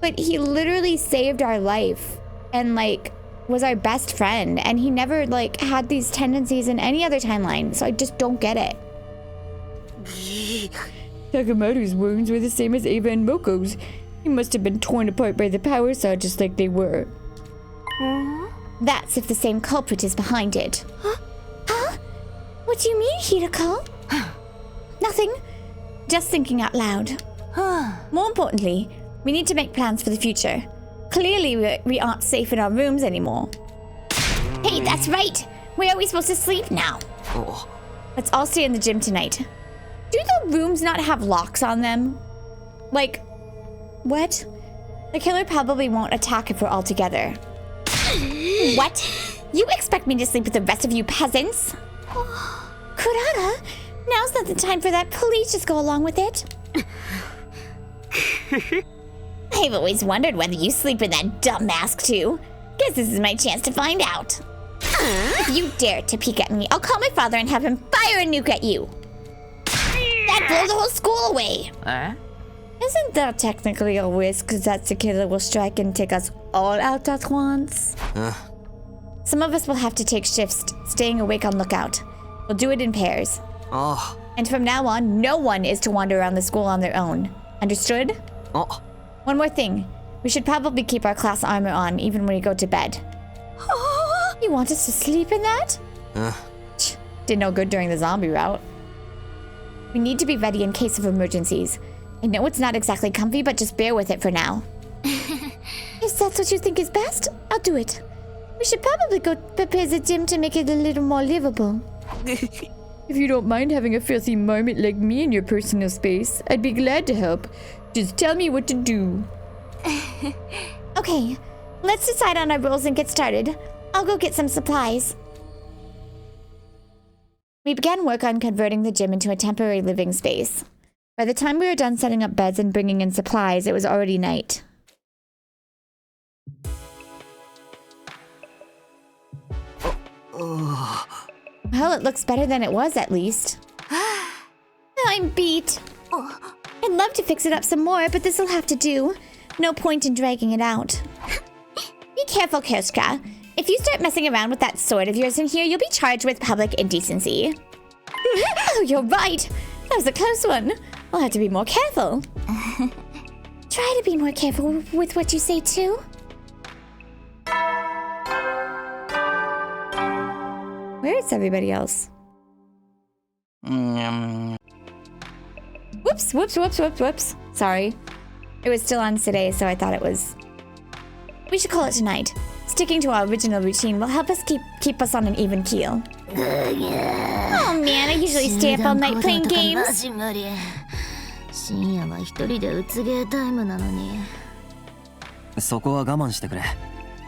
But he literally saved our life and like was our best friend, and he never like had these tendencies in any other timeline. So I just don't get it. Takamaru's wounds were the same as Ava and Moko's. He must have been torn apart by the power saw just like they were. That's if the same culprit is behind it. Huh? What do you mean, Hirako? Nothing. Just thinking out loud. More importantly, we need to make plans for the future. Clearly, we aren't safe in our rooms anymore. Hey, that's right! Where are we supposed to sleep now? Let's all stay in the gym tonight. Do the rooms not have locks on them? Like, what? The killer probably won't attack if we're all together. What? You expect me to sleep with the rest of you peasants? Kurara, now's not the time for that. Please just go along with it. I've always wondered whether you sleep in that dumb mask too. Guess this is my chance to find out. If you dare to peek at me, I'll call my father and have him fire a nuke at you. That'd blow the whole school away. Isn't there technically a risk that the killer will strike and take us all out at once? Some of us will have to take shifts, staying awake on lookout. We'll do it in pairs. And from now on, no one is to wander around the school on their own. Understood? One more thing. We should probably keep our class armor on even when we go to bed. You want us to sleep in that? Did no good during the zombie route. We need to be ready in case of emergencies. I know it's not exactly comfy, but just bear with it for now. If If that's what you think is best, I'll do it. We should probably go prepare the gym to make it a little more livable. If you don't mind having a filthy marmot like me in your personal space, I'd be glad to help. Just tell me what to do. Okay, let's decide on our rules and get started. I'll go get some supplies. We began work on converting the gym into a temporary living space. By the time we were done setting up beds and bringing in supplies, it was already night. Well, it looks better than it was, at least. I'm beat. I'd love to fix it up some more, but this'll have to do. No point in dragging it out. Be careful, Koshka. If you start messing around with that sword of yours in here, you'll be charged with public indecency. Oh, you're right. That was a close one. I'll have to be more careful. Try to be more careful with what you say, too. Where is everybody else? Whoops. Sorry. It was still on today, so I thought it was... We should call it tonight. Sticking to our original routine will help us keep us on an even keel. Oh man, I usually stay up all night playing games. 深夜は一人でうつゲータイムなのに。そこは我慢してくれ。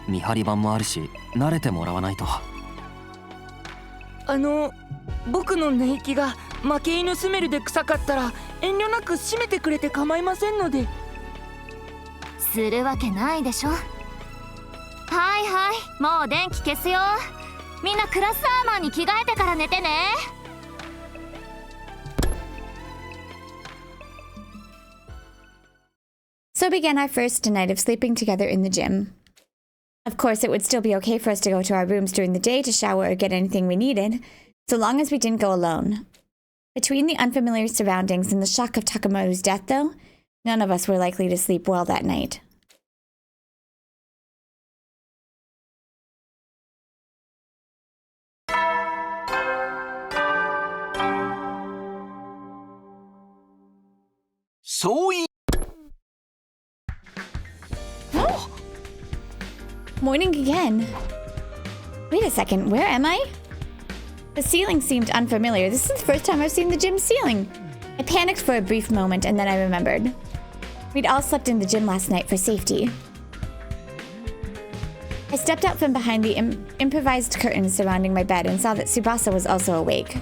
見張り番もあるし、慣れてもらわないと。僕の寝息が負け犬スメルで臭かったら遠慮なく閉めてくれて構いませんので。するわけないでしょ。はいはい、もう電気消すよ。みんなクラスアーマーに着替えてから寝てね。So began our first night of sleeping together in the gym. Of course, it would still be okay for us to go to our rooms during the day to shower or get anything we needed, so long as we didn't go alone. Between the unfamiliar surroundings and the shock of Takamoto's death, though, none of us were likely to sleep well that night. Morning again. Wait a second, where am I? The ceiling seemed unfamiliar. This is the first time I've seen the gym ceiling. I panicked for a brief moment and then I remembered. We'd all slept in the gym last night for safety. I stepped out from behind the improvised curtains surrounding my bed and saw that Tsubasa was also awake.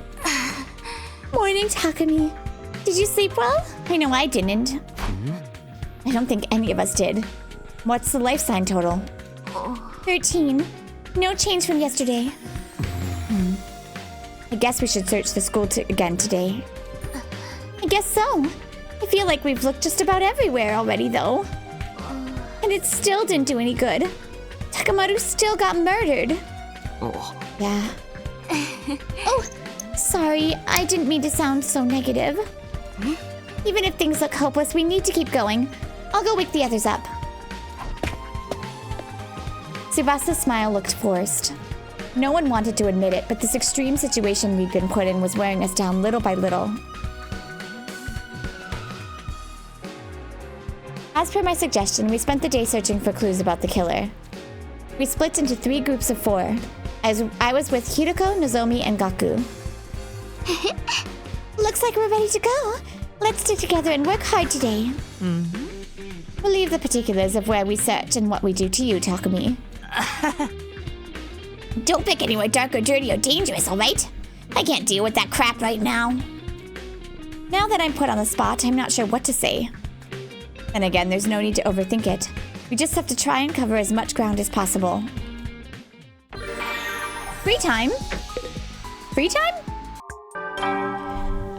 Morning, Takumi. Did you sleep well? I know I didn't. I don't think any of us did. What's the life sign total? 13. No change from yesterday. I guess we should search the school again today. I guess so. I feel like we've looked just about everywhere already, though. And it still didn't do any good. Takamoto still got murdered. Yeah. Oh, sorry. I didn't mean to sound so negative. Even if things look hopeless, we need to keep going. I'll go wake the others up. Tsubasa's smile looked forced. No one wanted to admit it, but this extreme situation we'd been put in was wearing us down little by little. As per my suggestion, we spent the day searching for clues about the killer. We split into 3 groups of 4. I was with Hiroko, Nozomi, and Gaku. Looks like we're ready to go. Let's stick together and work hard today. We'll leave the particulars of where we search and what we do to you, Takumi. Don't pick anywhere dark or dirty or dangerous, alright? I can't deal with that crap right now. Now that I'm put on the spot, I'm not sure what to say. Then again, there's no need to overthink it. We just have to try and cover as much ground as possible. Free time? Free time?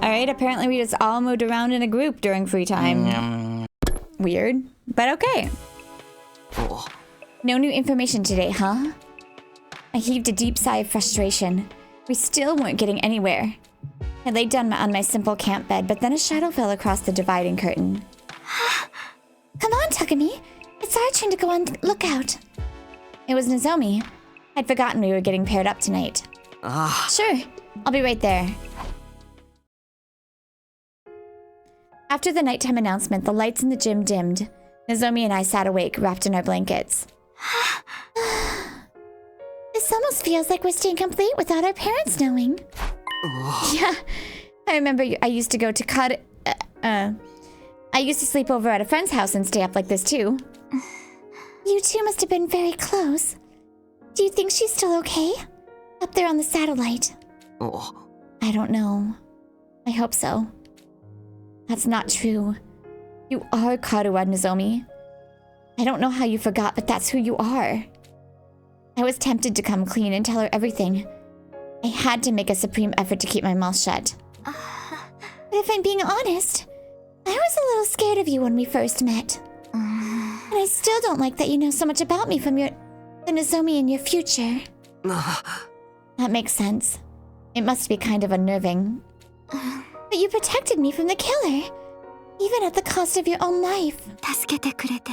Alright, apparently we just all moved around in a group during free time. Weird, but okay. No new information today, huh? I heaved a deep sigh of frustration. We still weren't getting anywhere. I laid down on my simple camp bed, but then a shadow fell across the dividing curtain. Come on, Takumi. It's our turn to go on lookout. It was Nozomi. I'd forgotten we were getting paired up tonight. Sure, I'll be right there. After the nighttime announcement, the lights in the gym dimmed. Nozomi and I sat awake, wrapped in our blankets. This almost feels like we're staying complete without our parents knowing. Yeah, I remember I used to go to I used to sleep over at a friend's house and stay up like this too. You two must have been very close. Do you think she's still okay? Up there on the satellite. I don't know. I hope so. That's not true. You are Karuwa, Nozomi. I don't know how you forgot, but that's who you are. I was tempted to come clean and tell her everything. I had to make a supreme effort to keep my mouth shut. But if I'm being honest, I was a little scared of you when we first met. And I still don't like that you know so much about me from the Nozomi in your future. That makes sense. It must be kind of unnerving. But you protected me from the killer, even at the cost of your own life. 助けてくれて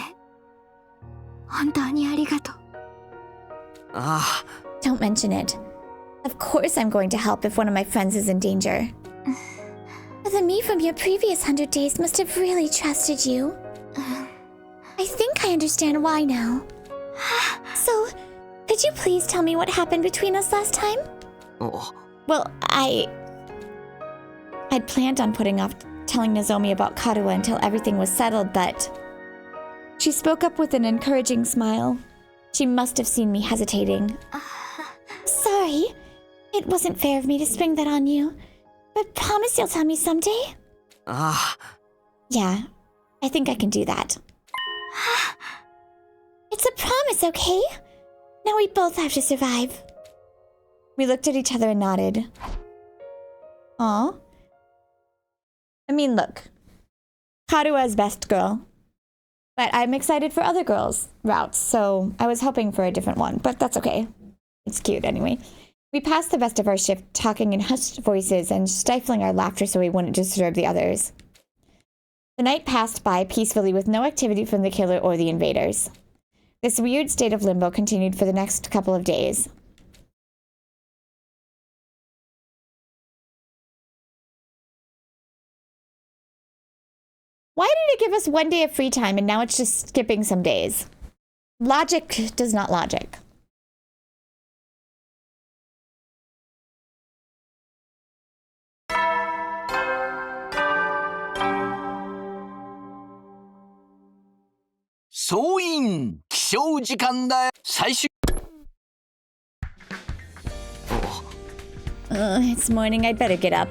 本当にありがとう。Don't mention it. Of course I'm going to help if one of my friends is in danger. The me from your previous 100 days must have really trusted you. I think I understand why now. So, could you please tell me what happened between us last time? Well, I'd planned on putting off telling Nozomi about Karuwa until everything was settled, but she spoke up with an encouraging smile. She must have seen me hesitating. Sorry. It wasn't fair of me to spring that on you. But promise you'll tell me someday? Yeah, I think I can do that. It's a promise, okay? Now we both have to survive. We looked at each other and nodded. Aw. I mean, look. Karuwa is best girl. But I'm excited for other girls' routes, so I was hoping for a different one, but that's okay. It's cute anyway. We passed the rest of our shift talking in hushed voices and stifling our laughter so we wouldn't disturb the others. The night passed by peacefully with no activity from the killer or the invaders. This weird state of limbo continued for the next couple of days. Why did it give us 1 day of free time and now it's just skipping some days? Logic does not logic. It's morning, I'd better get up.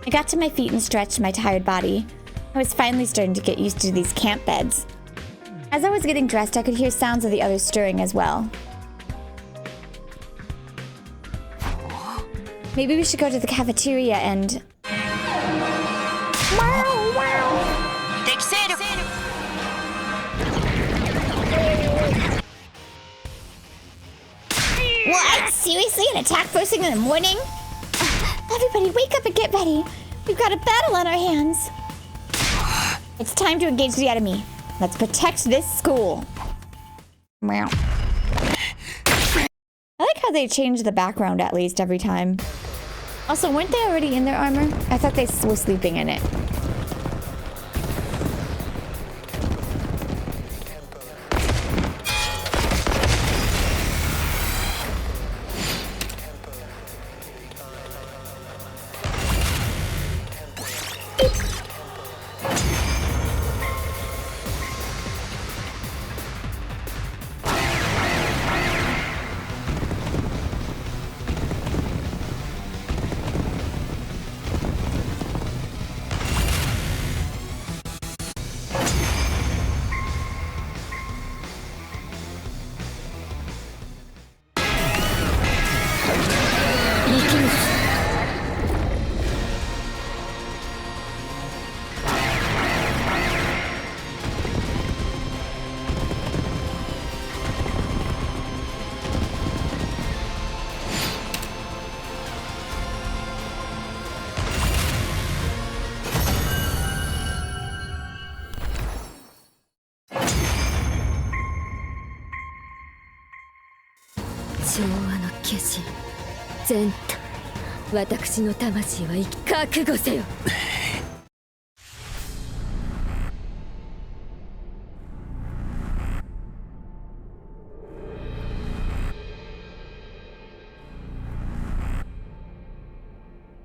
I got to my feet and stretched my tired body. I was finally starting to get used to these camp beds. As I was getting dressed, I could hear sounds of the others stirring as well. Maybe we should go to the cafeteria and... What? Seriously? An attack first thing in the morning? Everybody wake up and get ready. We've got a battle on our hands. It's time to engage the enemy. Let's protect this school. Meow. I like how they change the background at least every time. Also, weren't they already in their armor? I thought they were sleeping in it.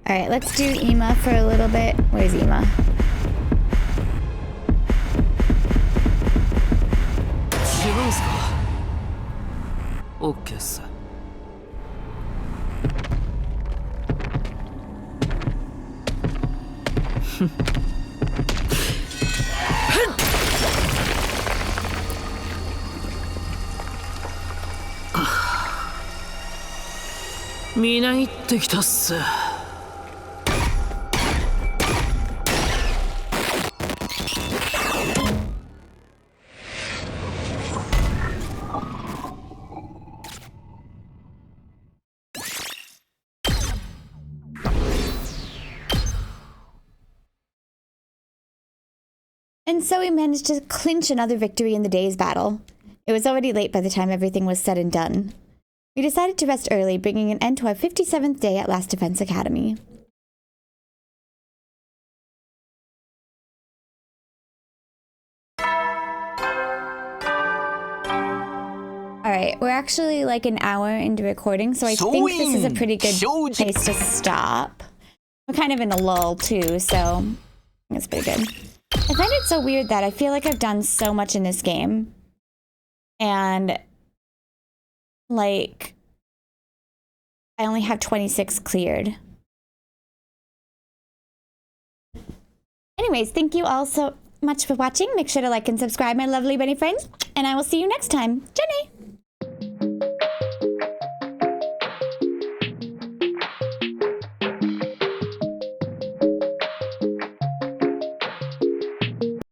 All right, let's do Ema for a little bit. Where's Ema? OK っす。みなぎってきたっす。And so we managed to clinch another victory in the day's battle. It was already late by the time everything was said and done. We decided to rest early, bringing an end to our 57th day at Last Defense Academy. Alright, we're actually like an hour into recording, so I think this is a pretty good place to stop. We're kind of in a lull too, so that's pretty good. I find it so weird that I feel like I've done so much in this game. And like I only have 26 cleared. Anyways, thank you all so much for watching. Make sure to like and subscribe, my lovely bunny friends, and I will see you next time. Jenny!